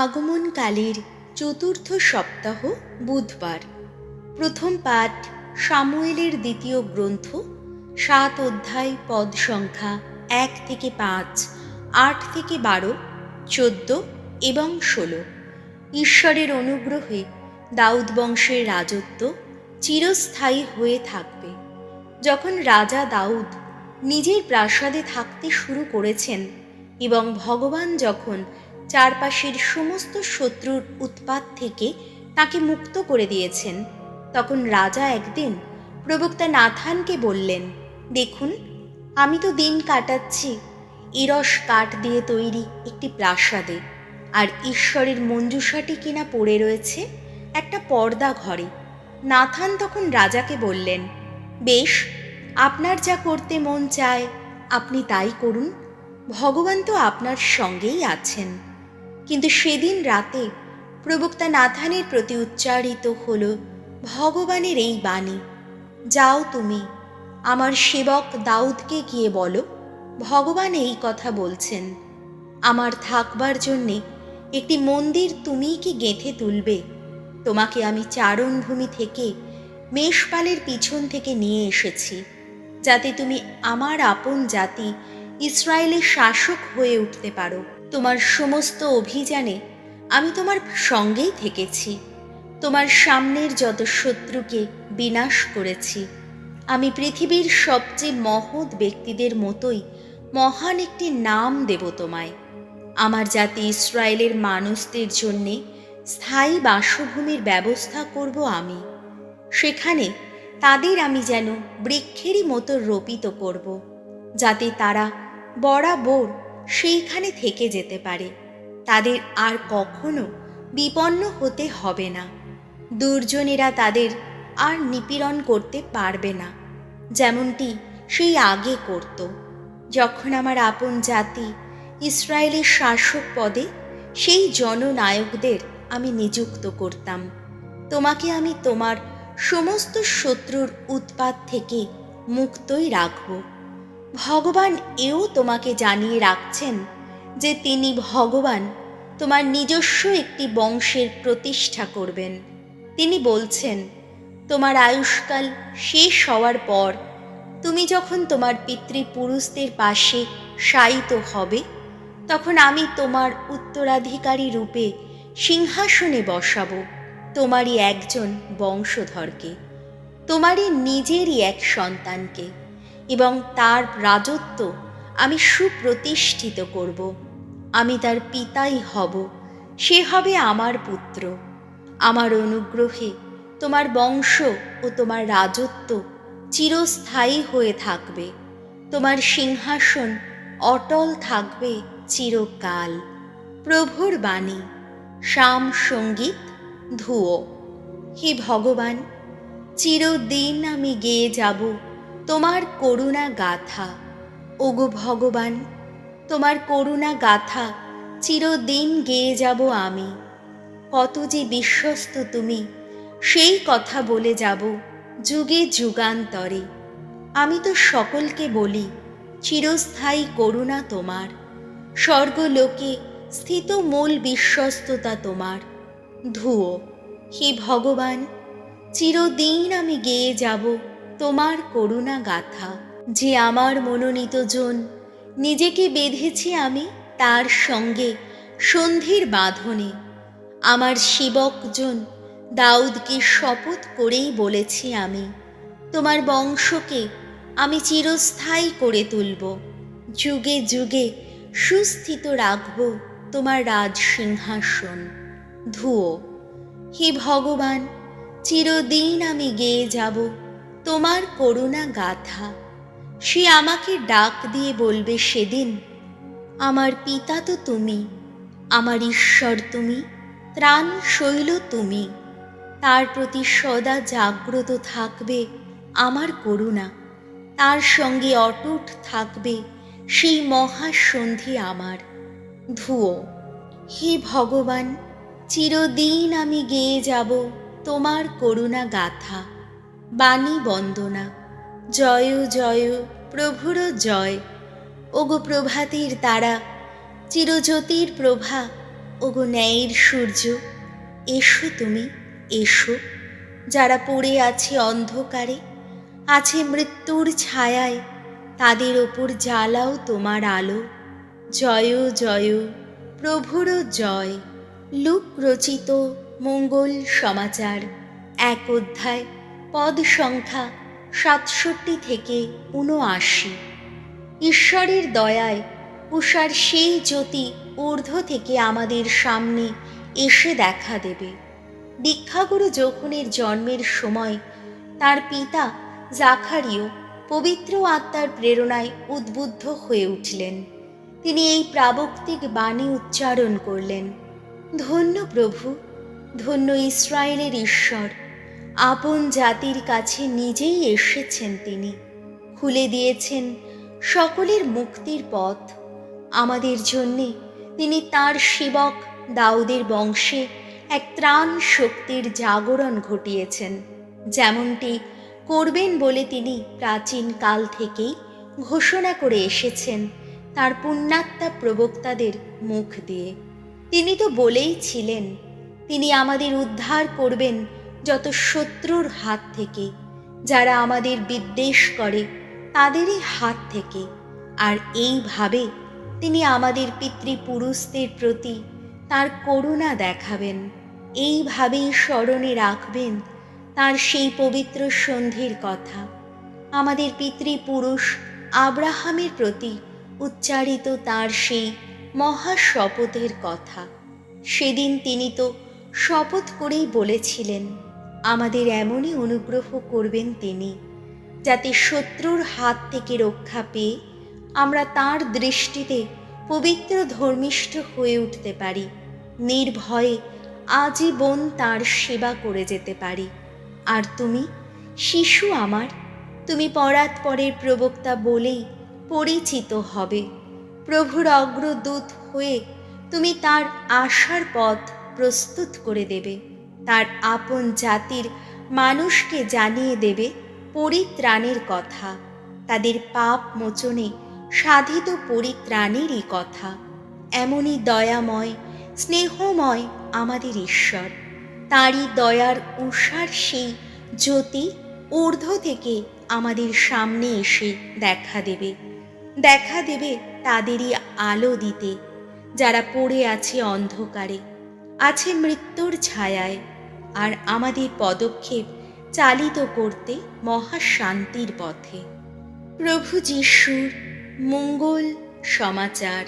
আগমনকালের চতুর্থ সপ্তাহ বুধবার। প্রথম পাঠ সামুয়েলের দ্বিতীয় গ্রন্থ 7 অধ্যায়, পদ সংখ্যা 1 থেকে 5, 8 থেকে 12, 14 এবং 16। ঈশ্বরের অনুগ্রহে দাউদ বংশের রাজত্ব চিরস্থায়ী হয়ে থাকবে। যখন রাজা দাউদ নিজের প্রাসাদে থাকতে শুরু করেছেন এবং ভগবান যখন চারপাশের সমস্ত শত্রুর উৎপাত থেকে তাকে মুক্ত করে দিয়েছেন, তখন রাজা একদিন প্রবক্তা নাথানকে বললেন, দেখুন, আমি তো দিন কাটাচ্ছি ইরস কাঠ দিয়ে তৈরি একটি প্রাসাদে, আর ঈশ্বরের মঞ্জুষাটি কিনা পড়ে রয়েছে একটা পর্দা ঘরে। নাথান তখন রাজাকে বললেন, বেশ, আপনার যা করতে মন চায় আপনি তাই করুন, ভগবান তো আপনার সঙ্গেই আছেন। কিন্তু সেদিন রাতে প্রবক্তা নাথানের প্রতি উচ্চারিত হল ভগবানের এই বাণী, যাও, তুমি আমার সেবক দাউদকে গিয়ে বলো, ভগবান এই কথা বলছেন, আমার থাকবার জন্যে একটি মন্দির তুমিই কি গেঁথে তুলবে? তোমাকে আমি চারণভূমি থেকে মেষপালের পিছন থেকে নিয়ে এসেছি, যাতে তুমি আমার আপন জাতি ইসরায়েলের শাসক হয়ে উঠতে পারো। তোমার সমস্ত অভিযানে আমি তোমার সঙ্গেই থেকেছি, তোমার সামনের যত শত্রুকে বিনাশ করেছি। আমি পৃথিবীর সবচেয়ে মহৎ ব্যক্তিদের মতোই মহান একটি নাম দেব তোমায়। আমার জাতি ইসরায়েলের মানুষদের জন্যে স্থায়ী বাসভূমির ব্যবস্থা করব আমি। সেখানে তাদের আমি যেন বৃক্ষেরই মতো রোপিত করব, যাতে তারা বরাবর সেইখানে থেকে যেতে পারে। তাদের আর কখনো বিপন্ন হতে হবে না। দুর্জনেরা তাদের আর নিপীড়ন করতে পারবে না, যেমনটি সেই আগে করত, যখন আমার আপন জাতি ইসরায়েলের শাসক পদে সেই জননায়কদের আমি নিযুক্ত করতাম। তোমাকে আমি তোমার সমস্ত শত্রুর উৎপাত থেকে মুক্তই রাখব। ভগবান এও তোমাকে জানিয়ে রাখছেন যে তিনি ভগবান তোমার নিজস্ব একটি বংশের প্রতিষ্ঠা করবেন। তিনি বলছেন, তোমার আয়ুষ্কাল শেষ হওয়ার পর তুমি যখন তোমার পিতৃপুরুষদের পাশে শায়িত হবে, তখন আমি তোমার উত্তরাধিকারী রূপে সিংহাসনে বসাবো তোমারই একজন বংশধরকে, তোমারই নিজেরই এক সন্তানকে, এবং তার রাজত্ব আমি সুপ্রতিষ্ঠিত করব। আমি তার পিতাই হব, সে হবে আমার পুত্র। আমার অনুগ্রহে তোমার বংশ ও তোমার রাজত্ব চিরস্থায়ী হয়ে থাকবে, তোমার সিংহাসন অটল থাকবে চিরকাল। প্রভুর বাণী। শাম সঙ্গীত ধুয়ো। হে ভগবান, চিরদিন আমি গেয়ে যাব তোমার করুণা গাথা। ওগো ভগবান, তোমার করুণা গাথা চিরদিন গেয়ে যাব আমি। কত যে বিশ্বস্ত তুমি, সেই কথা বলে যাব যুগে যুগান্তরে। আমি তো সকলকে বলি, চিরস্থায়ী করুণা তোমার, স্বর্গলোকে স্থিত মূল বিশ্বস্ততা তোমার। ধুয়ো। হে ভগবান, চিরদিন আমি গেয়ে যাব তোমার করুণা গাথা। যে আমার মনোনীত জন, নিজেকে বেঁধেছি আমি তার সঙ্গে সন্ধির বাঁধনে। আমার সেবকজন দাউদকে শপথ করেই বলেছি আমি, তোমার বংশকে আমি চিরস্থায়ী করে তুলব, যুগে যুগে সুস্থিত রাখব তোমার রাজ সিংহাসন। ধুয়ো। হে ভগবান, চিরদিন আমি গেয়ে যাব তোমার করুণা গাথা। সে আমাকে ডাক দিয়ে বলবে সেদিন, আমার পিতা তো তুমি, আমার ঈশ্বর তুমি, ত্রাণ শৈল তুমি। তার প্রতি সদা জাগ্রত থাকবে আমার করুণা, তার সঙ্গে অটুট থাকবে সেই মহাসন্ধি আমার। ধুয়ো। হে ভগবান, চিরদিন আমি গেয়ে যাব তোমার করুণা গাথা। বাণী বন্দনা। জয় জয় প্রভুর জয়। ওগো প্রভাতের তারা, চিরজ্যোতির প্রভা, ওগো ন্যায়ের সূর্য, এসো তুমি, এসো। যারা পড়ে আছে অন্ধকারে, আছে মৃত্যুর ছায়ায়, তাদের ওপর জ্বালাও তোমার আলো। জয় জয়, প্রভুর জয়। লুক রচিত মঙ্গল সমাচার, 1 অধ্যায়, পদ সংখ্যা 67 থেকে 79। ঈশ্বরের দয়ায় উষার সেই জ্যোতি ঊর্ধ্ব থেকে আমাদের সামনে এসে দেখা দেবে। দীক্ষাগুরু যোখনের জন্মের সময় তার পিতা জাকারিও পবিত্র আত্মার প্রেরণায় উদ্বুদ্ধ হয়ে উঠলেন। তিনি এই প্রাবক্তিক বাণী উচ্চারণ করলেন, ধন্য প্রভু, ধন্য ইসরায়েলের ঈশ্বর, আপন জাতির কাছে নিজেই এসেছেন। তিনি খুলে দিয়েছেন সকলের মুক্তির পথ। আমাদের জন্যে তিনি তার সেবক দাউদের বংশে এক ত্রাণ শক্তির জাগরণ ঘটিয়েছেন, যেমনটি করবেন বলে তিনি প্রাচীন কাল থেকেই ঘোষণা করে এসেছেন তার পুণ্যাত্মা প্রবক্তাদের মুখ দিয়ে। তিনি তো বলেই ছিলেন তিনি আমাদের উদ্ধার করবেন যত শত্রুর হাত থেকে, যারা আমাদের বিদ্বেষ করে তাদেরই হাত থেকে। আর এইভাবে তিনি আমাদের পিতৃপুরুষদের প্রতি তার করুণা দেখাবেন। এইভাবেই স্মরণে রাখবেন তার সেই পবিত্র সন্ধির কথা, আমাদের পিতৃপুরুষ আব্রাহামের প্রতি উচ্চারিত তার সেই মহাশপথের কথা। সেদিন তিনি তো শপথ করেই বলেছিলেন আমাদের এমনই অনুগ্রহ করবেন তিনি, যাতে শত্রুর হাত থেকে রক্ষা পেয়ে আমরা তার দৃষ্টিতে পবিত্র ধর্মিষ্ঠ হয়ে উঠতে পারি, নির্ভয়ে আজীবন তার সেবা করে যেতে পারি। আর তুমি শিশু আমার, তুমি পরাৎপরের প্রবক্তা বলেই পরিচিত হবে। প্রভুর অগ্রদূত হয়ে তুমি তার আশার পথ প্রস্তুত করে দেবে। তার আপন জাতির মানুষকে জানিয়ে দেবে পরিত্রাণের কথা, তাদের পাপ মোচনে সাধিত পরিত্রাণেরই কথা। এমনই দয়াময় স্নেহময় আমাদের ঈশ্বর। তাঁরই দয়ার উষার সেই জ্যোতি ঊর্ধ্ব থেকে আমাদের সামনে এসে দেখা দেবে তাদেরই আলো দিতে, যারা পড়ে আছে অন্ধকারে, আছে মৃত্যুর ছায়ায়, আর আমাদের পদক্ষেপ চালিত করতে মহাশান্তির পথে। প্রভু যিশুর মঙ্গল সমাচার।